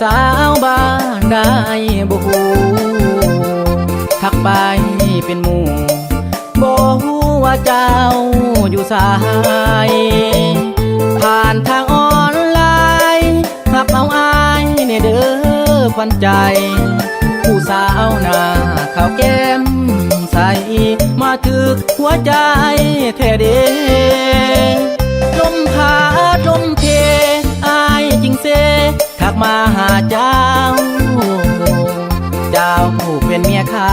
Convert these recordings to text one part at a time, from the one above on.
สาวบ้านได้บ่ฮู้ทักไปเป็นหมู่บ่ฮู้ว่าเจ้าอยู่สายผ่านทางออนไลน์หับเอาอายในเด้อควันใจผู้สาวหน้าขาวแก้มใสมาถึกหัวใจแท้เด้ลมพัดลมเพอายจริงเสทักมาหาเจ้าเจ้าผู้เป็นเมียเขา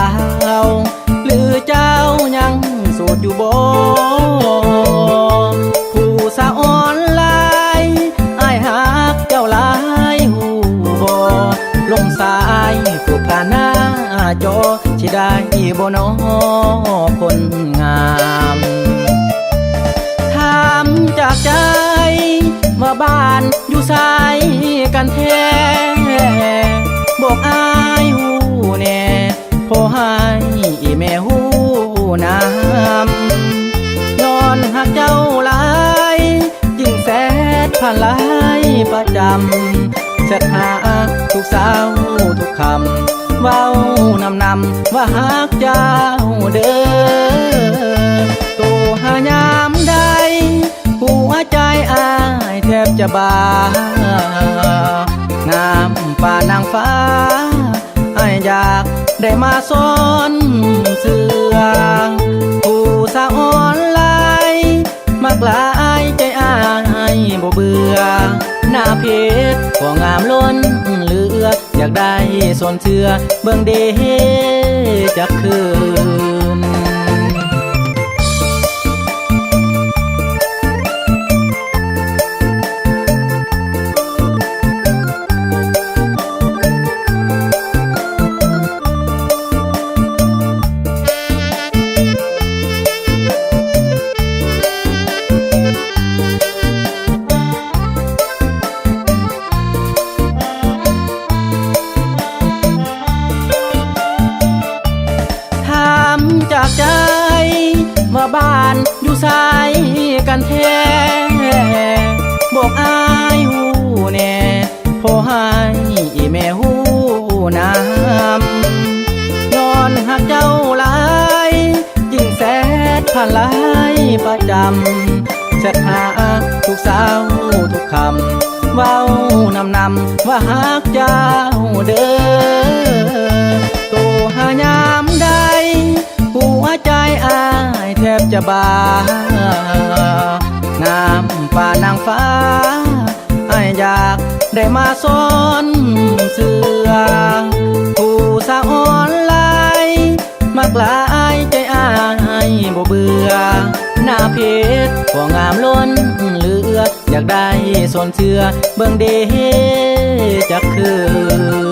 หรือเจ้ายังโสดอยู่บ่ผู้สาวออนไลน์อายหักเจ้าหลายหูบ่ลงสายผู้ผ่านหน้าจอสิได้บ่น้อคนงามถามจากใจว่าบ้านอยู่ไสกันแท้บอกอายหูแน่พอให้แม่หูน้ำนอนหักเจ้าหลายจึงแสดผ่านหลายประจำแสดหาทุกสาวทุกคำเว้านำว่าหักเจ้าเด้อตัวหายามใดหัวใจอายแทบจะบ้างามป่านางฟ้าอายอยากได้มาซ้อนเสือผู้สาวออนไลน์มากลายใจอายบ่เบื่อหน้าเพชรก็งามล้นเหลืออยากได้ส่วนเสือเบิ่งเดจักคืนจากใจว่าบ้านอยู่ไสกันแท้บอกอายหูแน่พอให้แม่หูน้ำนอนหักเจ้าหลายจึงแสดผ่านหลายประจำแสดหาทุกสาวทุกคำเว้านำว่าหักเจ้าเด้อตัวหายามใดหัวใจอายแทบจะบ้างามป่านางฟ้าอายอยากได้มาซ้อนเสือผู้สาวออนไลน์มากลายใจอายบ่เบื่อหน้าเพชรก็งามล้นเหลืออยากได้ส่วนเสือเบิ่งเดจักคืน